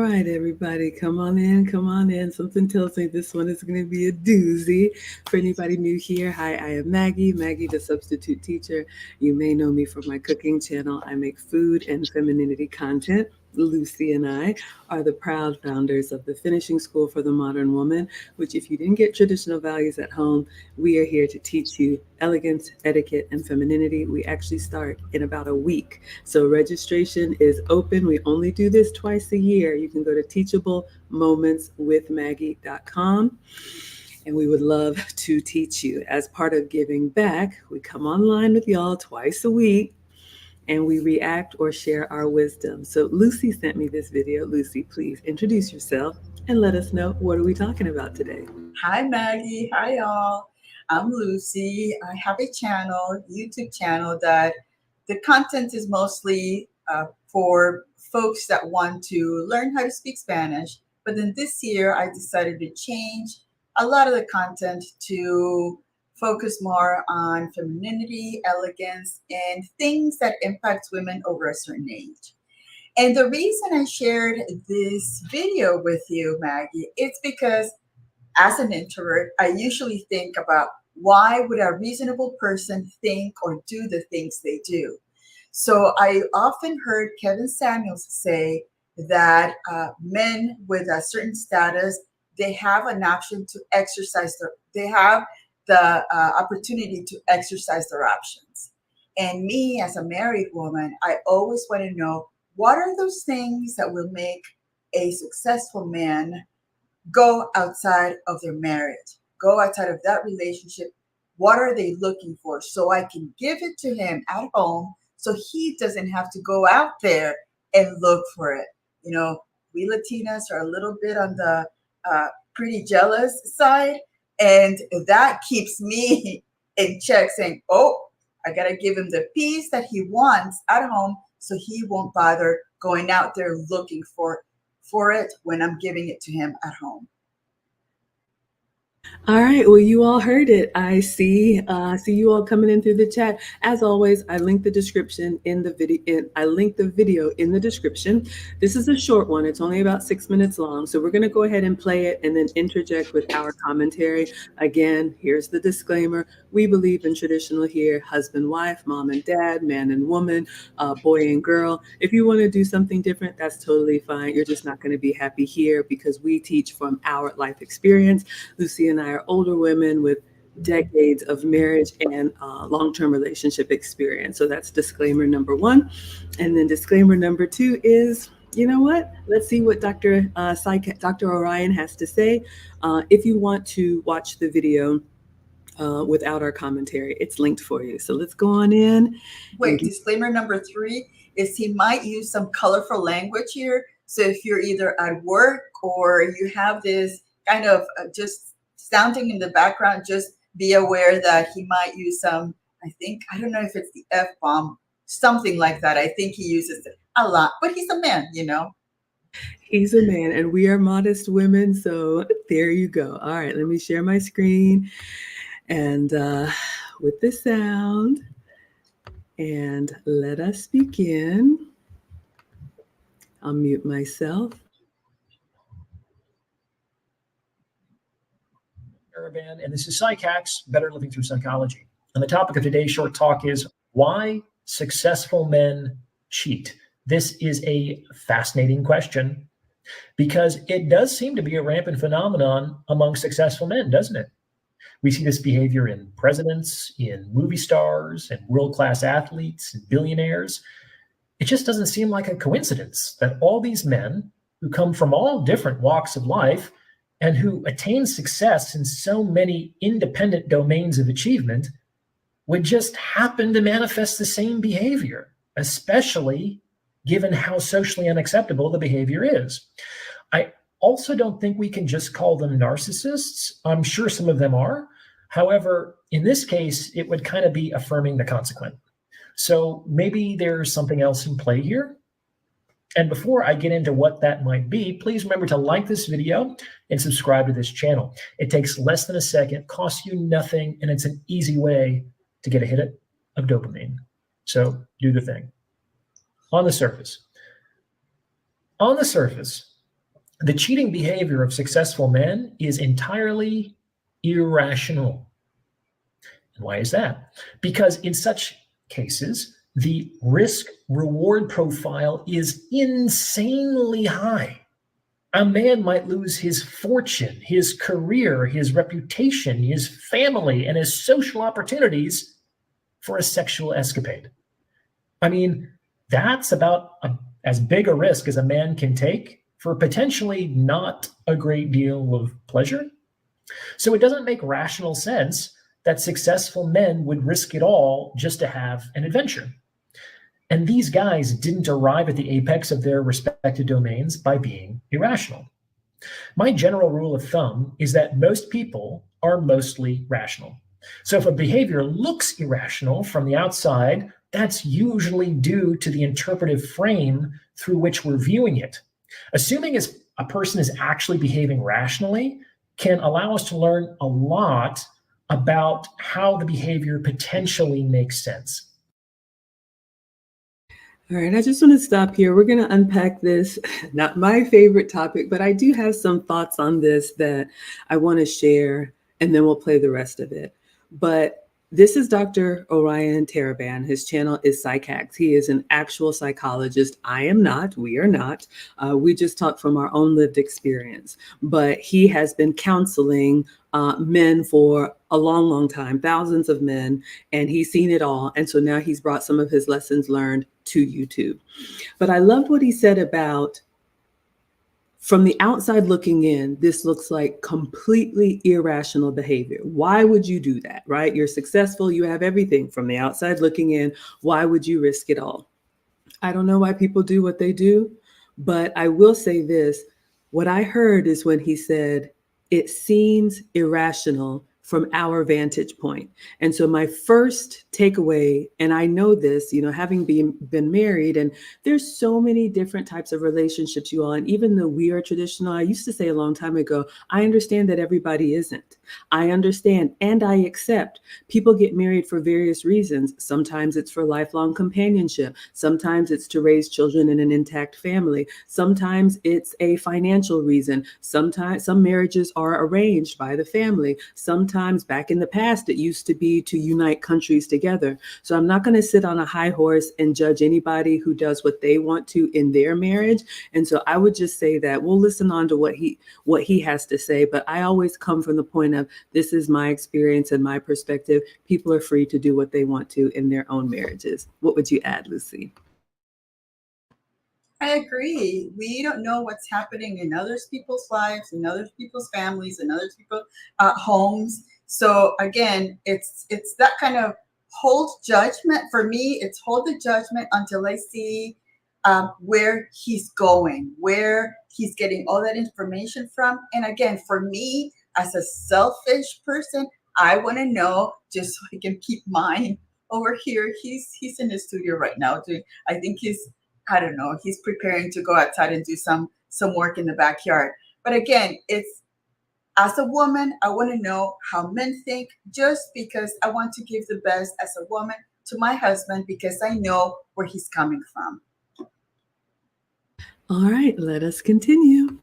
right, everybody, come on in, come on in. Something tells me this one is going to be a doozy. For anybody new here, hi, I am Maggie, the substitute teacher. You may know me from my cooking channel. I make food and femininity content. Lucy and I are the proud founders of the Finishing School for the Modern Woman, which, if you didn't get traditional values at home, we are here to teach you elegance, etiquette, and femininity. We actually start in about a week. So registration is open. We only do this twice a year. You can go to teachablemomentswithmaggie.com. And we would love to teach you. As part of giving back, we come online with y'all twice a week and we react or share our wisdom. So Lucy sent me this video. Lucy, please introduce yourself and let us know, what are we talking about today? Hi, Maggie. Hi, y'all. I'm Lucy. I have a channel, YouTube channel, that the content is mostly for folks that want to learn how to speak Spanish. But then this year, I decided to change a lot of the content to focus more on femininity, elegance, and things that impact women over a certain age. And the reason I shared this video with you, Maggie, it's because as an introvert, I usually think about, why would a reasonable person think or do the things they do? So I often heard Kevin Samuels say that men with a certain status, they have an option to exercise they have the opportunity to exercise their options. And me, as a married woman, I always want to know, what are those things that will make a successful man go outside of their marriage, go outside of that relationship? What are they looking for? So I can give it to him at home so he doesn't have to go out there and look for it. You know, we Latinas are a little bit on the pretty jealous side, and that keeps me in check, saying, oh, I got to give him the peace that he wants at home so he won't bother going out there looking for it when I'm giving it to him at home. All right. Well, you all heard it. I see you all coming in through the chat. As always, I link the description in the video. I link the video in the description. This is a short one. It's only about 6 minutes long. So we're going to go ahead and play it and then interject with our commentary. Again, here's the disclaimer. We believe in traditional here: husband, wife, mom and dad, man and woman, boy and girl. If you want to do something different, that's totally fine. You're just not going to be happy here, because we teach from our life experience. Lucy and I are older women with decades of marriage and long-term relationship experience. So that's disclaimer number one. And then disclaimer number two is, you know what? Let's see what Dr. Orion has to say. If you want to watch the video without our commentary, it's linked for you. So let's go on in. Wait, disclaimer number three is he might use some colorful language here. So if you're either at work or you have this kind of just sounding in the background, just be aware that he might use some, I don't know if it's the F-bomb, something like that. I think he uses it a lot, but he's a man, you know. He's a man and we are modest women. So there you go. All right, let me share my screen and with the sound, and let us begin. I'll mute myself. Taban, and this is PsychHacks, Better Living Through Psychology. And the topic of today's short talk is why successful men cheat. This is a fascinating question because it does seem to be a rampant phenomenon among successful men, doesn't it? We see this behavior in presidents, in movie stars, and world-class athletes, and billionaires. It just doesn't seem like a coincidence that all these men who come from all different walks of life and who attain success in so many independent domains of achievement would just happen to manifest the same behavior, especially given how socially unacceptable the behavior is. I also don't think we can just call them narcissists. I'm sure some of them are. However, in this case, it would kind of be affirming the consequent. So maybe there's something else in play here. And before I get into what that might be, please remember to like this video and subscribe to this channel. It takes less than a second, costs you nothing, and it's an easy way to get a hit of dopamine. So do the thing. On the surface, The cheating behavior of successful men is entirely irrational. And why is that? Because in such cases, the risk-reward profile is insanely high. A man might lose his fortune, his career, his reputation, his family, and his social opportunities for a sexual escapade. I mean, that's about as big a risk as a man can take for potentially not a great deal of pleasure. So it doesn't make rational sense that successful men would risk it all just to have an adventure. And these guys didn't arrive at the apex of their respective domains by being irrational. My general rule of thumb is that most people are mostly rational. So if a behavior looks irrational from the outside, that's usually due to the interpretive frame through which we're viewing it. Assuming a person is actually behaving rationally can allow us to learn a lot about how the behavior potentially makes sense. All right, I just want to stop here. We're going to unpack this. Not my favorite topic, but I do have some thoughts on this that I want to share, and then we'll play the rest of it. But this is Dr. Orion Taban. His channel is PsychHacks. He is an actual psychologist. I am not. We are not. We just talk from our own lived experience. But he has been counseling men for a long, long time, thousands of men, and he's seen it all. And so now he's brought some of his lessons learned to YouTube. But I loved what he said about, from the outside looking in, this looks like completely irrational behavior. Why would you do that, right? You're successful, you have everything. From the outside looking in, why would you risk it all? I don't know why people do what they do, but I will say this. What I heard is when he said, it seems irrational from our vantage point. And so my first takeaway, and I know this, having been married, and there's so many different types of relationships, you all, and even though we are traditional, I used to say a long time ago, I understand that everybody isn't. I understand and I accept people get married for various reasons. Sometimes it's for lifelong companionship. Sometimes it's to raise children in an intact family. Sometimes it's a financial reason. Sometimes some marriages are arranged by the family. Sometimes back in the past, it used to be to unite countries together. So I'm not going to sit on a high horse and judge anybody who does what they want to in their marriage. And so I would just say that we'll listen on to what he has to say. But I always come from the point of, this is my experience and my perspective. People are free to do what they want to in their own marriages. What would you add, Lucy? I agree. We don't know what's happening in other people's lives, in other people's families, in other people's homes. So again, it's that kind of hold judgment. For me, it's hold the judgment until I see where he's going, where he's getting all that information from. And again, for me, as a selfish person, I want to know just so I can keep mine over here. He's in the studio right now doing, I think I don't know, he's preparing to go outside and do some work in the backyard. But again, it's, as a woman, I want to know how men think, just because I want to give the best as a woman to my husband, because I know where he's coming from. All right, let us continue.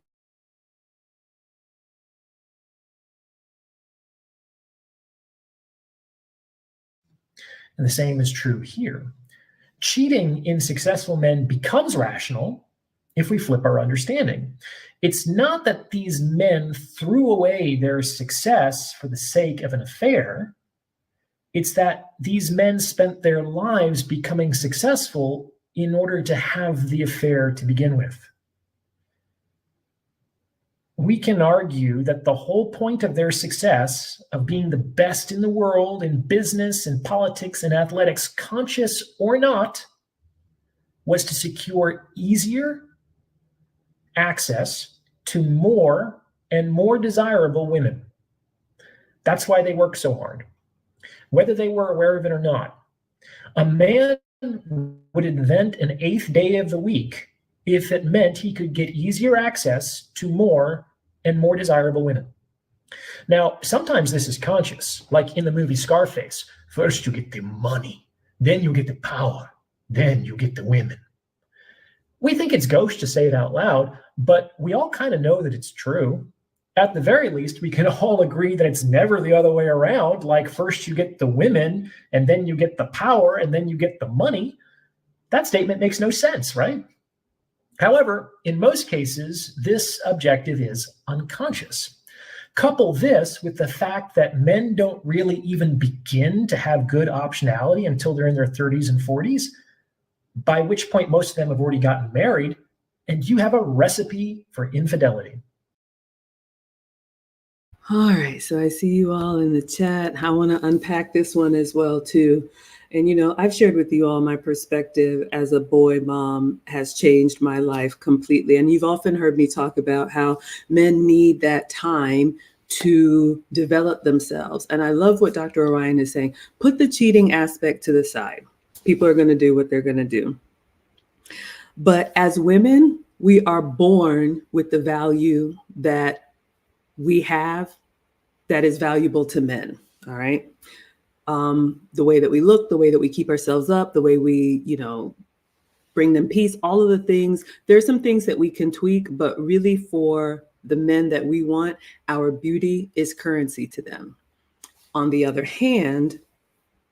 And the same is true here. Cheating in successful men becomes rational if we flip our understanding. It's not that these men threw away their success for the sake of an affair. It's that these men spent their lives becoming successful in order to have the affair to begin with. We can argue that the whole point of their success, of being the best in the world in business and politics and athletics, conscious or not, was to secure easier access to more and more desirable women. That's why they work so hard, whether they were aware of it or not. A man would invent an 8th day of the week if it meant he could get easier access to more and more desirable women. Now, sometimes this is conscious, like in the movie Scarface. First you get the money, then you get the power, then you get the women. We think it's gauche to say it out loud, but we all kind of know that it's true. At the very least, we can all agree that it's never the other way around. Like first you get the women, and then you get the power, and then you get the money. That statement makes no sense, right? However, in most cases, this objective is unconscious. Couple this with the fact that men don't really even begin to have good optionality until they're in their 30s and 40s, by which point most of them have already gotten married, and you have a recipe for infidelity. All right, so I see you all in the chat. I want to unpack this one as well too. And I've shared with you all my perspective as a boy mom has changed my life completely. And you've often heard me talk about how men need that time to develop themselves. And I love what Dr. Orion is saying. Put the cheating aspect to the side. People are going to do what they're going to do. But as women, we are born with the value that we have that is valuable to men. All right. The way that we look, the way that we keep ourselves up, the way we, bring them peace, all of the things. There's some things that we can tweak, but really for the men that we want, our beauty is currency to them. On the other hand,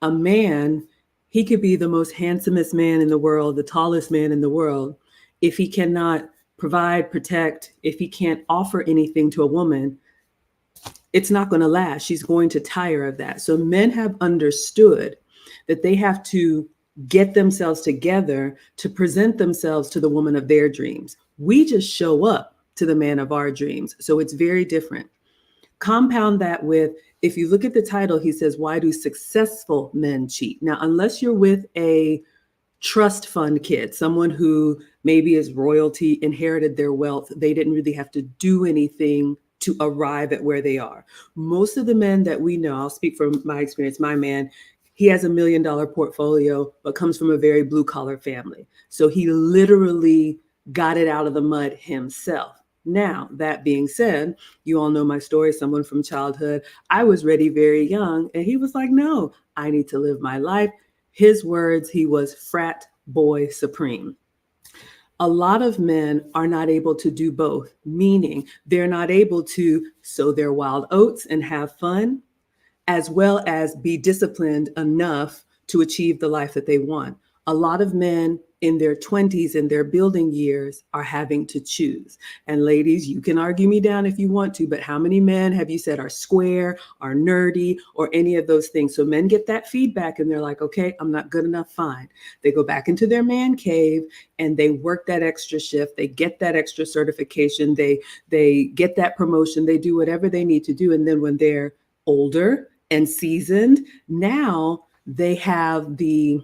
a man, he could be the most handsomest man in the world, the tallest man in the world. If he cannot provide, protect, if he can't offer anything to a woman, it's not going to last. She's going to tire of that. So men have understood that they have to get themselves together to present themselves to the woman of their dreams. We just show up to the man of our dreams. So it's very different. Compound that with, if you look at the title, he says, why do successful men cheat? Now, unless you're with a trust fund kid, someone who maybe is royalty, inherited their wealth, they didn't really have to do anything to arrive at where they are. Most of the men that we know, I'll speak from my experience, my man, he has $1 million portfolio, but comes from a very blue collar family. So he literally got it out of the mud himself. Now, that being said, you all know my story, someone from childhood. I was ready very young, and he was like, no, I need to live my life. His words, he was frat boy supreme. A lot of men are not able to do both, meaning they're not able to sow their wild oats and have fun, as well as be disciplined enough to achieve the life that they want. A lot of men in their 20s and their building years are having to choose. And ladies, you can argue me down if you want to, but how many men have you said are square, are nerdy, or any of those things? So men get that feedback and they're like, okay, I'm not good enough, fine. They go back into their man cave and they work that extra shift. They get that extra certification. They get that promotion. They do whatever they need to do. And then when they're older and seasoned, now they have the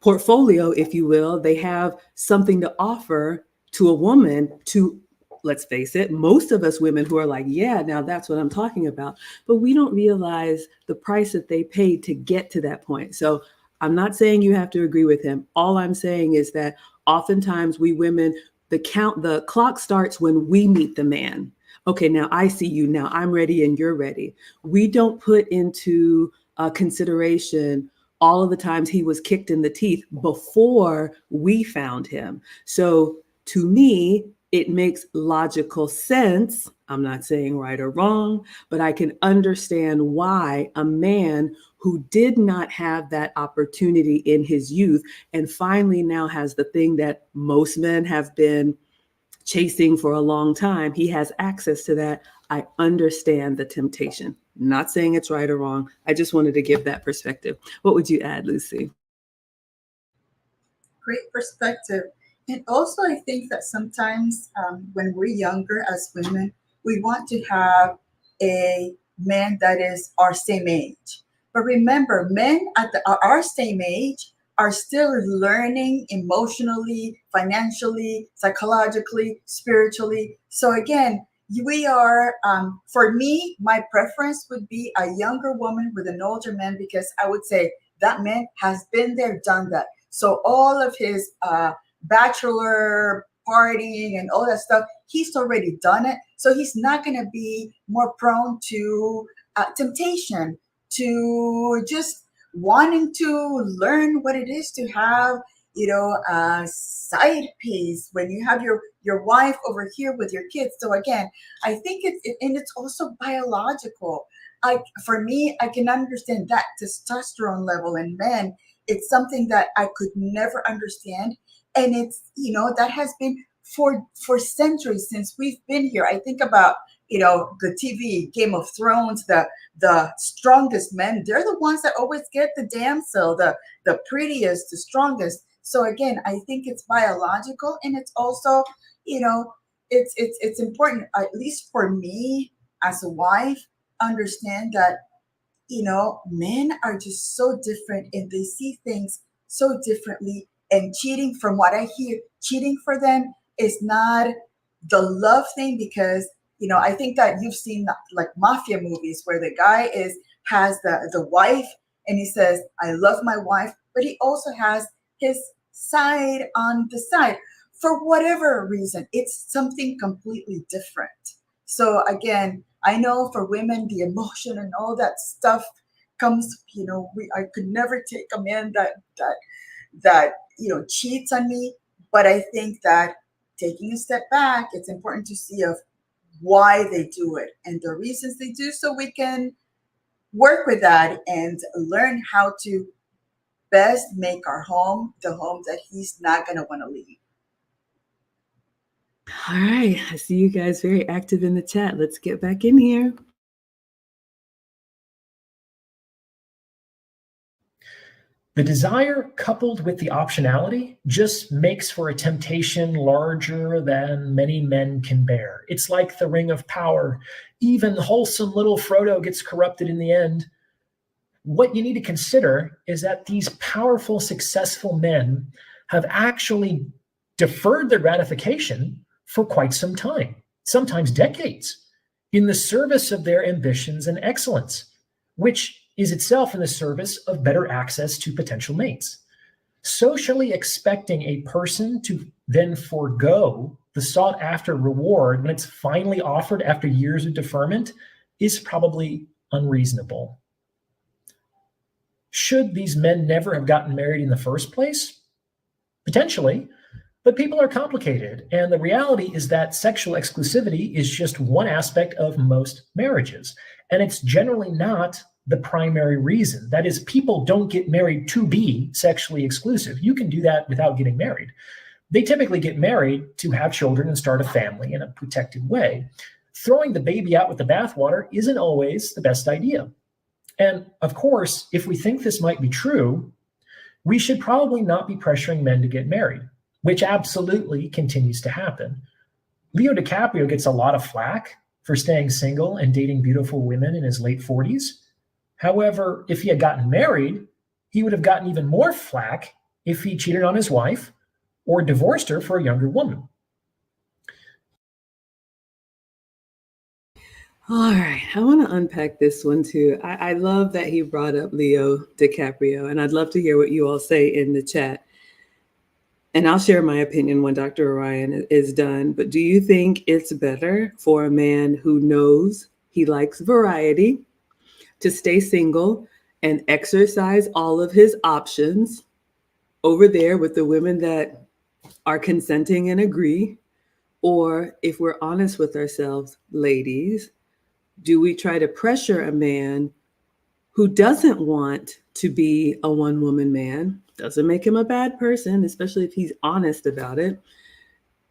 portfolio, if you will. They have something to offer to a woman to, let's face it, most of us women who are like, yeah, now that's what I'm talking about. But we don't realize the price that they paid to get to that point. So I'm not saying you have to agree with him. All I'm saying is that oftentimes we women, the clock starts when we meet the man. Okay, now I see you. Now I'm ready and you're ready. We don't put into consideration all of the times he was kicked in the teeth before we found him. So to me, it makes logical sense. I'm not saying right or wrong, but I can understand why a man who did not have that opportunity in his youth and finally now has the thing that most men have been chasing for a long time, he has access to that. I understand the temptation. Not saying it's right or wrong. I just wanted to give that perspective. What would you add, Lucy? Great perspective. And also, I think that sometimes when we're younger as women, we want to have a man that is our same age. But remember, men at our same age are still learning emotionally, financially, psychologically, spiritually. So again, we are, for me, my preference would be a younger woman with an older man, because I would say that man has been there, done that. So all of his bachelor partying and all that stuff, he's already done it. So he's not going to be more prone to temptation, to just wanting to learn what it is to have side piece when you have your wife over here with your kids. So again, I think and it's also biological. For me, I can understand that testosterone level in men. It's something that I could never understand, and it's that has been for centuries since we've been here. I think about the TV Game of Thrones, the strongest men. They're the ones that always get the damsel, the prettiest, the strongest. So again, I think it's biological, and it's also, it's important, at least for me as a wife, understand that men are just so different and they see things so differently. And cheating, from what I hear, cheating for them is not the love thing, because I think that you've seen like mafia movies where the guy has the wife, and he says, I love my wife, but he also has his side on the side. For whatever reason, it's something completely different. So again, I know for women, the emotion and all that stuff comes, I could never take a man that cheats on me. But I think that taking a step back, it's important to see of why they do it and the reasons they do, so we can work with that and learn how to best make our home the home that he's not going to want to leave. All right. I see you guys very active in the chat. Let's get back in here. The desire coupled with the optionality just makes for a temptation larger than many men can bear. It's like the ring of power. Even wholesome little Frodo gets corrupted in the end. What you need to consider is that these powerful, successful men have actually deferred their gratification for quite some time, sometimes decades, in the service of their ambitions and excellence, which is itself in the service of better access to potential mates. Socially expecting a person to then forego the sought after reward when it's finally offered after years of deferment is probably unreasonable. Should these men never have gotten married in the first place? Potentially, but people are complicated, and the reality is that sexual exclusivity is just one aspect of most marriages, and it's generally not the primary reason. That is, people don't get married to be sexually exclusive. You can do that without getting married. They typically get married to have children and start a family in a protected way. Throwing the baby out with the bathwater isn't always the best idea. And of course, if we think this might be true, we should probably not be pressuring men to get married, which absolutely continues to happen. Leo DiCaprio gets a lot of flack for staying single and dating beautiful women in his late 40s. However, if he had gotten married, he would have gotten even more flack if he cheated on his wife or divorced her for a younger woman. All right. I want to unpack this one too. I love that he brought up Leo DiCaprio, and I'd love to hear what you all say in the chat. And I'll share my opinion when Dr. Orion is done. But do you think it's better for a man who knows he likes variety to stay single and exercise all of his options over there with the women that are consenting and agree? Or if we're honest with ourselves, ladies, do we try to pressure a man who doesn't want to be a one-woman man? Doesn't make him a bad person, especially if he's honest about it.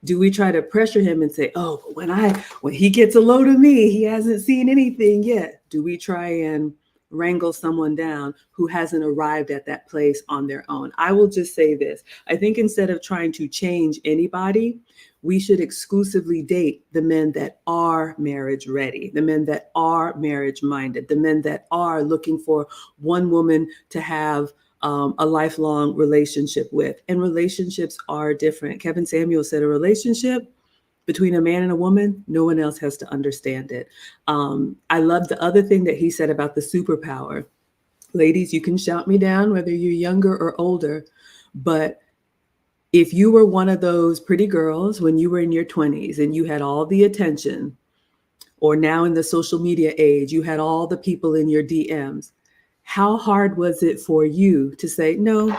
Do we try to pressure him and say, oh, when he gets a load of me, he hasn't seen anything yet? Do we try and wrangle someone down who hasn't arrived at that place on their own? I will just say this. I think instead of trying to change anybody, we should exclusively date the men that are marriage ready, the men that are marriage minded, the men that are looking for one woman to have a lifelong relationship with. And relationships are different. Kevin Samuel said a relationship between a man and a woman, no one else has to understand it. I love the other thing that he said about the superpower. Ladies, you can shout me down whether you're younger or older, but if you were one of those pretty girls when you were in your 20s and you had all the attention, or now in the social media age, you had all the people in your DMs, how hard was it for you to say, no,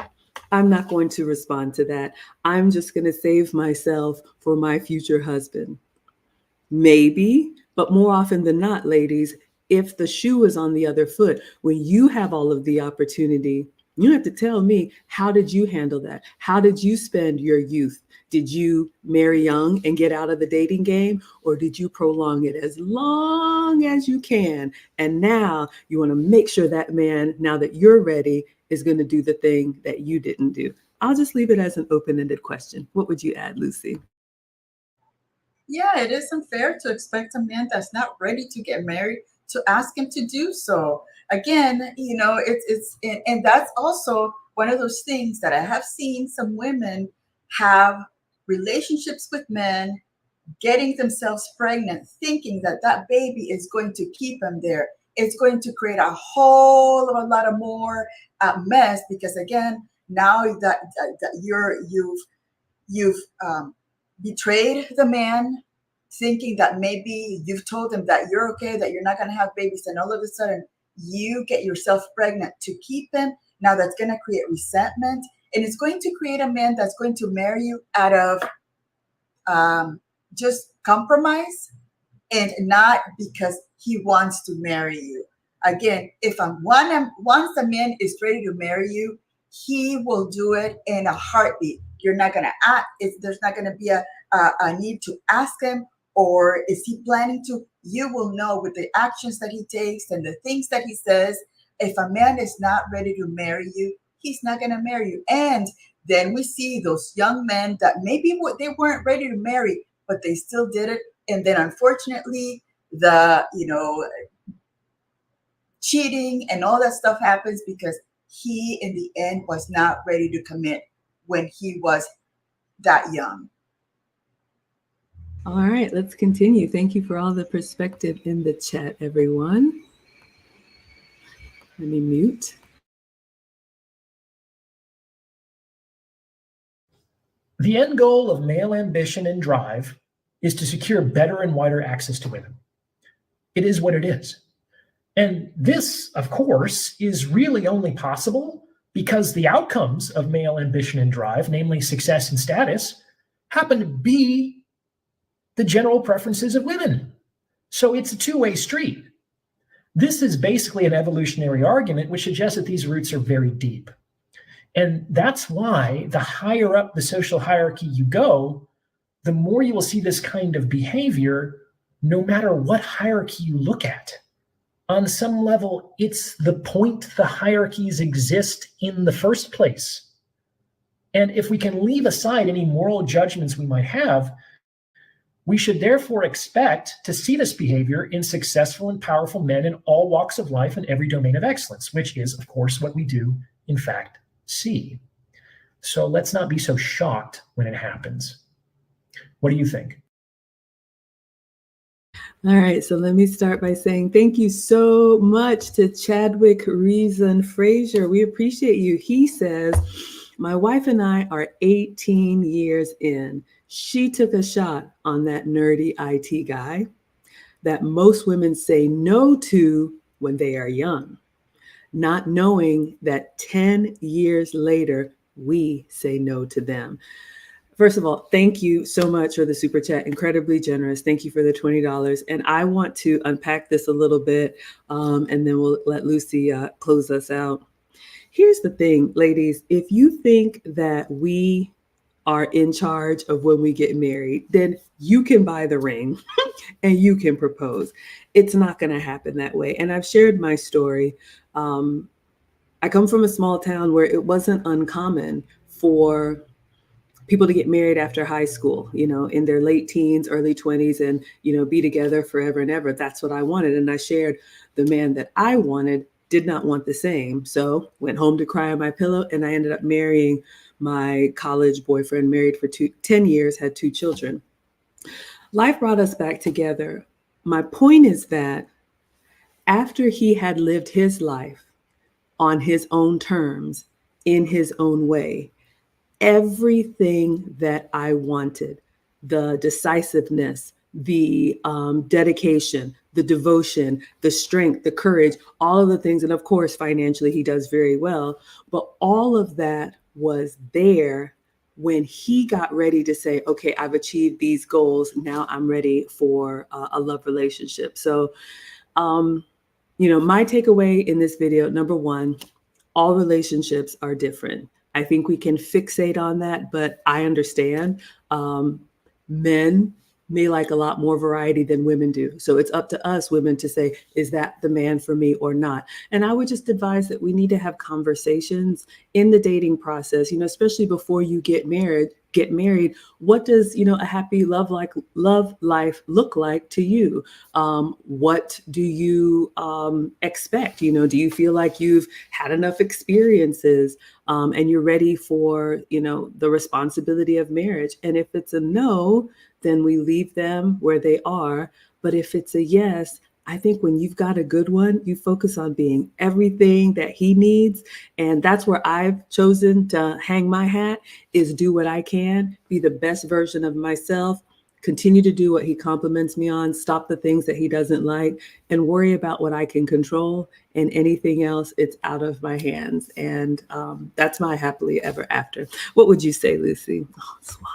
I'm not going to respond to that. I'm just going to save myself for my future husband. Maybe, but more often than not, ladies, if the shoe is on the other foot, when you have all of the opportunity, you have to tell me, how did you handle that? How did you spend your youth? Did you marry young and get out of the dating game? Or did you prolong it as long as you can? And now you want to make sure that man, now that you're ready, is going to do the thing that you didn't do. I'll just leave it as an open-ended question. What would you add, Lucy? Yeah, it isn't fair to expect a man that's not ready to get married to ask him to do so. Again, and that's also one of those things that I have seen some women have relationships with men, getting themselves pregnant, thinking that that baby is going to keep them there. It's going to create a whole lot of more mess, because again, now that you've betrayed the man, thinking that maybe you've told him that you're okay, that you're not going to have babies, and all of a sudden you get yourself pregnant to keep him. Now that's going to create resentment, and it's going to create a man that's going to marry you out of just compromise, and not because he wants to marry you. Again, once a man is ready to marry you, he will do it in a heartbeat. You're not going to ask. There's not going to be a need to ask him, or is he planning to? You will know with the actions that he takes and the things that he says. If a man is not ready to marry you, he's not going to marry you. And then we see those young men that maybe they weren't ready to marry, but they still did it. And then unfortunately, the cheating and all that stuff happens because he in the end was not ready to commit when he was that young. All right, let's continue. Thank you for all the perspective in the chat, everyone. Let me mute. The end goal of male ambition and drive is to secure better and wider access to women. It is what it is. And this, of course, is really only possible because the outcomes of male ambition and drive, namely success and status, happen to be the general preferences of women. So it's a two-way street. This is basically an evolutionary argument which suggests that these roots are very deep. And that's why the higher up the social hierarchy you go, the more you will see this kind of behavior, no matter what hierarchy you look at. On some level, it's the point the hierarchies exist in the first place. And if we can leave aside any moral judgments we might have, we should therefore expect to see this behavior in successful and powerful men in all walks of life and every domain of excellence, which is, of course, what we do, in fact, see. So let's not be so shocked when it happens. What do you think? All right, so let me start by saying thank you so much to Chadwick Reason Frazier. We appreciate you. He says, my wife and I are 18 years in. She took a shot on that nerdy IT guy that most women say no to when they are young, not knowing that 10 years later, we say no to them. First of all, thank you so much for the super chat. Incredibly generous. Thank you for the $20. And I want to unpack this a little bit, and then we'll let Lucy close us out. Here's the thing, ladies. If you think that we are in charge of when we get married, then you can buy the ring and you can propose. It's not going to happen that way. And I've shared my story. I come from a small town where it wasn't uncommon for people to get married after high school, in their late teens, early 20s, and, be together forever and ever. That's what I wanted. And I shared the man that I wanted did not want the same. So went home to cry on my pillow, and I ended up marrying my college boyfriend, married for 10 years, had 2 children. Life brought us back together. My point is that after he had lived his life on his own terms, in his own way, everything that I wanted, the decisiveness, the dedication, the devotion, the strength, the courage, all of the things. And of course, financially, he does very well. But all of that was there when he got ready to say, okay, I've achieved these goals. Now I'm ready for a love relationship. So, my takeaway in this video, number one, all relationships are different. I think we can fixate on that, but I understand men may like a lot more variety than women do. So it's up to us women to say, is that the man for me or not? And I would just advise that we need to have conversations in the dating process, especially before you get married. What does a happy love life look like to you? What do you expect? Do you feel like you've had enough experiences and you're ready for the responsibility of marriage? And if it's a no, then we leave them where they are. But if it's a yes, I think when you've got a good one, you focus on being everything that he needs. And that's where I've chosen to hang my hat, is do what I can, be the best version of myself, continue to do what he compliments me on, stop the things that he doesn't like, and worry about what I can control. And anything else, it's out of my hands. And that's my happily ever after. What would you say, Lucy? Oh, swab.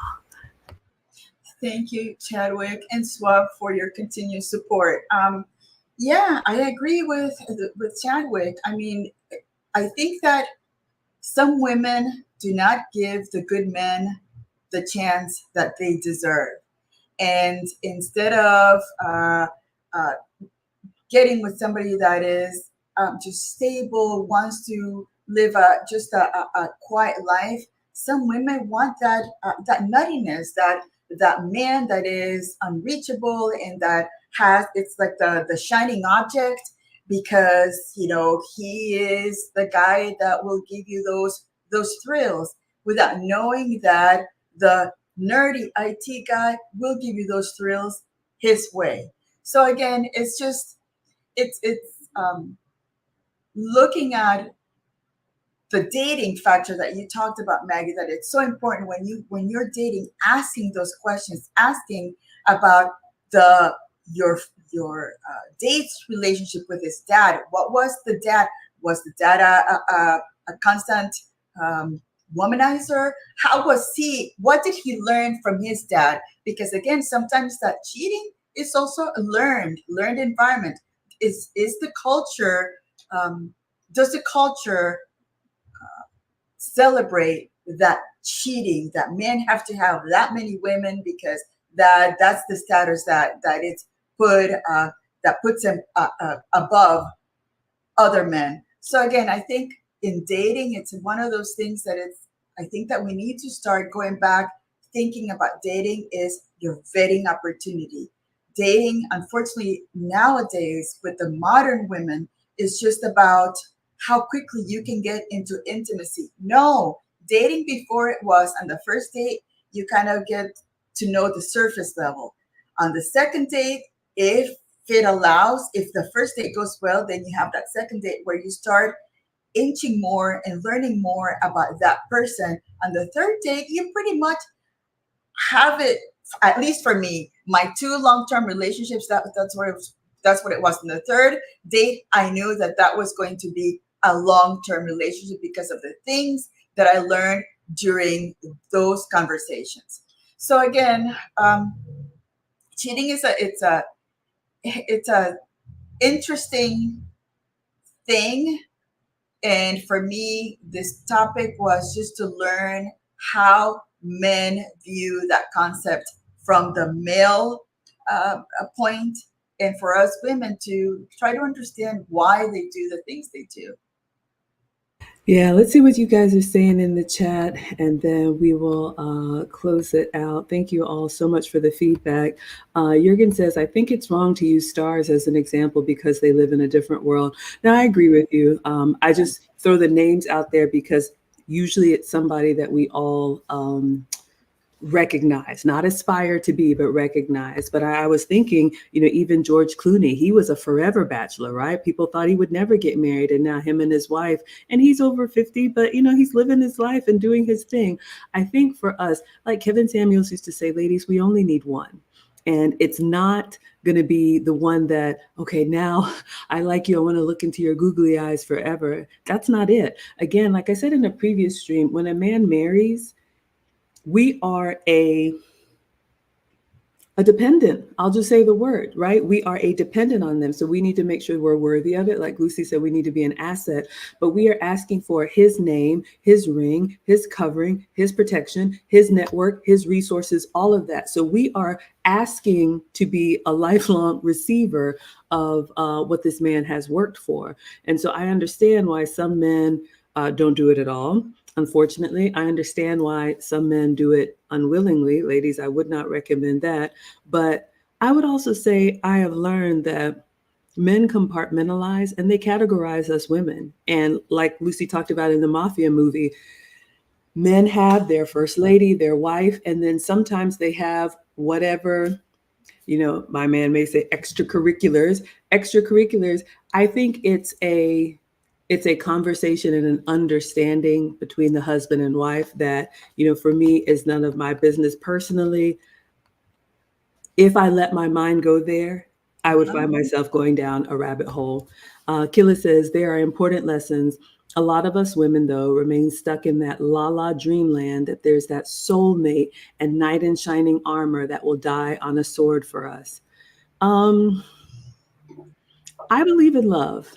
Thank you, Chadwick and Swab, for your continued support. Yeah, I agree with Chadwick. I mean, I think that some women do not give the good men the chance that they deserve. And instead of getting with somebody that is just stable, wants to live a quiet life, some women want that nuttiness, that man that is unreachable and that it's like the shining object, because he is the guy that will give you those thrills, without knowing that the nerdy IT guy will give you those thrills his way. So again, it's looking at the dating factor that you talked about, Maggie, that it's so important when you're dating, asking those questions, asking about your date's relationship with his dad. What was the dad? Was the dad a constant womanizer? How was he? What did he learn from his dad? Because again, sometimes that cheating is also a learned environment. Is the culture? Does the culture celebrate that cheating, that men have to have that many women because that's the status that it's put that puts him above other men? So again, I think in dating, it's one of those things that I think that we need to start going back, thinking about dating is your vetting opportunity. Dating, unfortunately, nowadays with the modern women, is just about how quickly you can get into intimacy. No, dating before, it was on the first date, you kind of get to know the surface level. On the second date, if it allows, if the first date goes well, then you have that second date where you start inching more and learning more about that person. On the third date, you pretty much have it, at least for me, my 2 long-term relationships, that's what it was. In the third date, I knew that was going to be a long-term relationship because of the things that I learned during those conversations. So again, cheating is it's a interesting thing. And for me, this topic was just to learn how men view that concept from the male point, and for us women to try to understand why they do the things they do. Yeah, let's see what you guys are saying in the chat, and then we will close it out. Thank you all so much for the feedback. Jürgen says, I think it's wrong to use stars as an example because they live in a different world. Now, I agree with you. I just throw the names out there because usually it's somebody that we all recognize, not aspire to be, but recognize. But I was thinking, even George Clooney, he was a forever bachelor, right? People thought he would never get married, and now him and his wife, and he's over 50, but he's living his life and doing his thing. I think for us, like Kevin Samuels used to say, ladies, we only need one. And it's not going to be the one that, okay, now I like you, I want to look into your googly eyes forever. That's not it. Again, like I said in a previous stream, when a man marries, we are a dependent. I'll just say the word, right? We are a dependent on them. So we need to make sure we're worthy of it. Like Lucy said, we need to be an asset, but we are asking for his name, his ring, his covering, his protection, his network, his resources, all of that. So we are asking to be a lifelong receiver of what this man has worked for. And so I understand why some men don't do it at all. Unfortunately, I understand why some men do it unwillingly. Ladies, I would not recommend that. But I would also say I have learned that men compartmentalize and they categorize us women. And like Lucy talked about in the Mafia movie, men have their first lady, their wife, and then sometimes they have whatever, my man may say extracurriculars. Extracurriculars, I think it's a conversation and an understanding between the husband and wife that, for me is none of my business personally. If I let my mind go there, I would find myself going down a rabbit hole. Killa says there are important lessons. A lot of us women, though, remain stuck in that la-la dreamland that there's that soulmate and knight in shining armor that will die on a sword for us. I believe in love.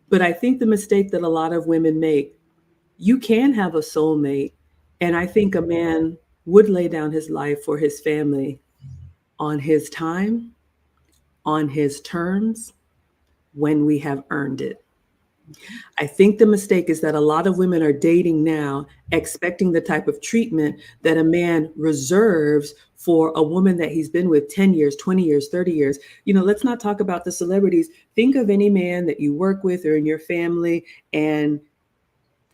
But I think the mistake that a lot of women make, you can have a soulmate. And I think a man would lay down his life for his family on his time, on his terms, when we have earned it. I think the mistake is that a lot of women are dating now, expecting the type of treatment that a man reserves for a woman that he's been with 10 years, 20 years, 30 years. Let's not talk about the celebrities. Think of any man that you work with or in your family, and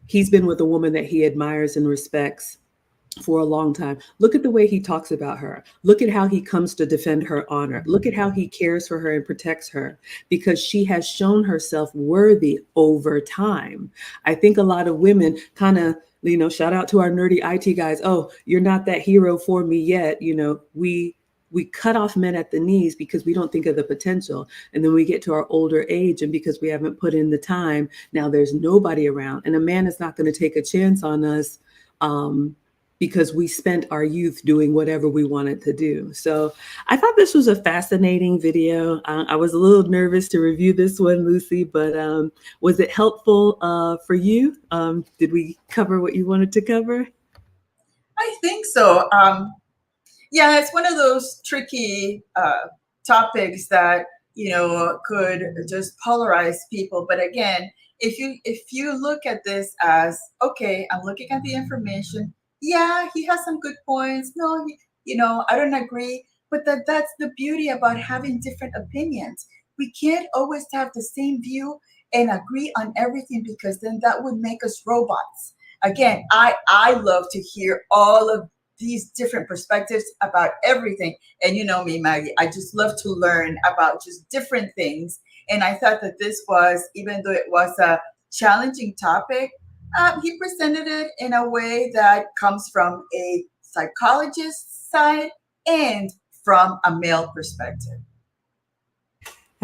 he's been with a woman that he admires and respects for a long time. Look at the way he talks about her. Look at how he comes to defend her honor. Look at how he cares for her and protects her, because she has shown herself worthy over time. I think a lot of women kind of, shout out to our nerdy IT guys. Oh, you're not that hero for me yet. We cut off men at the knees because we don't think of the potential. And then we get to our older age, and because we haven't put in the time, now there's nobody around. And a man is not going to take a chance on us because we spent our youth doing whatever we wanted to do. So I thought this was a fascinating video. I was a little nervous to review this one, Lucy, but was it helpful for you? Did we cover what you wanted to cover? I think so. Yeah, it's one of those tricky topics that could just polarize people. But again, if you look at this as, okay, I'm looking at the information. Yeah, he has some good points. No, I don't agree. But that's the beauty about having different opinions. We can't always have the same view and agree on everything, because then that would make us robots. Again, I love to hear all of these different perspectives about everything. And you know me, Maggie, I just love to learn about just different things. And I thought that this was, even though it was a challenging topic, he presented it in a way that comes from a psychologist's side and from a male perspective.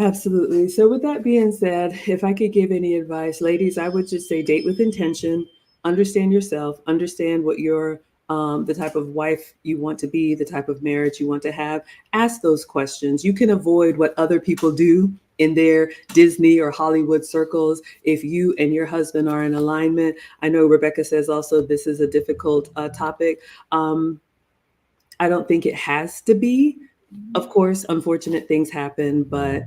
Absolutely. So with that being said, if I could give any advice, ladies, I would just say date with intention, understand yourself, understand what your the type of wife you want to be, the type of marriage you want to have. Ask those questions. You can avoid what other people do in their Disney or Hollywood circles if you and your husband are in alignment. I know Rebecca says also this is a difficult topic. I don't think it has to be. Of course, unfortunate things happen, but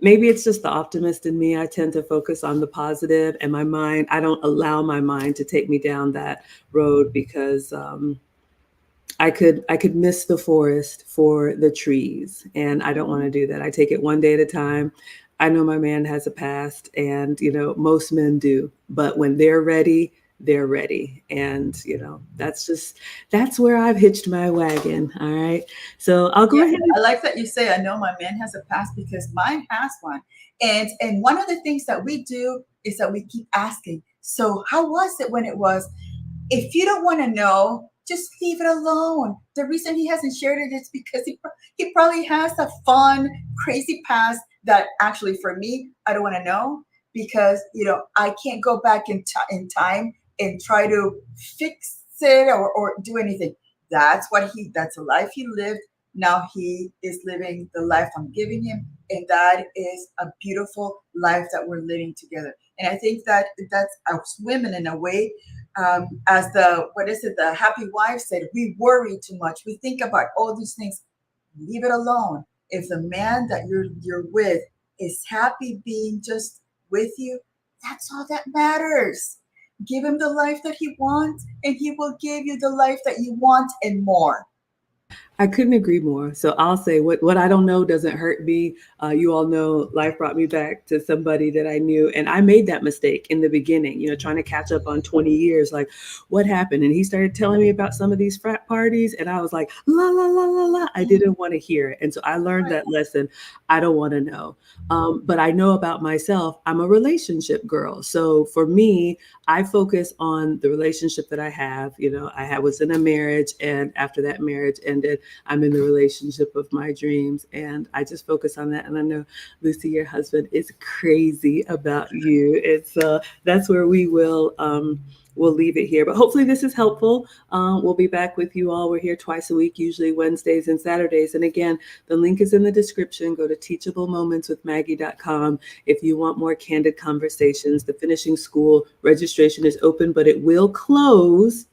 maybe it's just the optimist in me. I tend to focus on the positive, and my mind, I don't allow my mind to take me down that road, because I could miss the forest for the trees, and I don't want to do that. I take it one day at a time. I know my man has a past, and most men do, but when they're ready, they're ready. And that's where I've hitched my wagon. All right. So I'll go ahead. I like that you say, I know my man has a past, because mine has one. And one of the things that we do is that we keep asking, so how was it when it was? If you don't want to know, just leave it alone. The reason he hasn't shared it is because he probably has a fun, crazy past that actually for me, I don't want to know because, I can't go back in time and try to fix it or do anything. That's a life he lived. Now he is living the life I'm giving him. And that is a beautiful life that we're living together. And I think that that's us women in a way, as the happy wife said, we worry too much. We think about all these things. Leave it alone. If the man that you're with is happy being just with you, that's all that matters. Give him the life that he wants, and he will give you the life that you want and more. I couldn't agree more. So I'll say what I don't know doesn't hurt me. You all know life brought me back to somebody that I knew, and I made that mistake in the beginning. Trying to catch up on 20 years. Like, what happened? And he started telling me about some of these frat parties, and I was like, la la la la la. I didn't want to hear it, and so I learned that lesson. I don't want to know, but I know about myself. I'm a relationship girl, so for me, I focus on the relationship that I have. Was in a marriage, and after that marriage ended, I'm in the relationship of my dreams, and I just focus on that. And I know, Lucy, your husband is crazy about you. It's that's where we'll leave it here. But hopefully this is helpful. We'll be back with you all. We're here twice a week, usually Wednesdays and Saturdays. And again, the link is in the description. Go to teachablemomentswithmaggie.com if you want more candid conversations. The finishing school registration is open, but it will close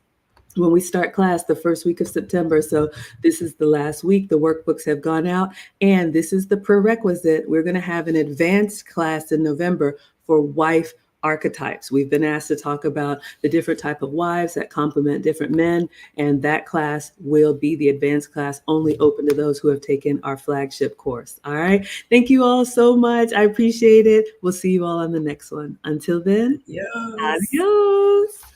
when we start class the first week of September. So this is the last week. The workbooks have gone out, and this is the prerequisite. We're going to have an advanced class in November for wife archetypes. We've been asked to talk about the different type of wives that complement different men, and that class will be the advanced class, only open to those who have taken our flagship course. All right. Thank you all so much. I appreciate it. We'll see you all on the next one. Until then, Yes. adios.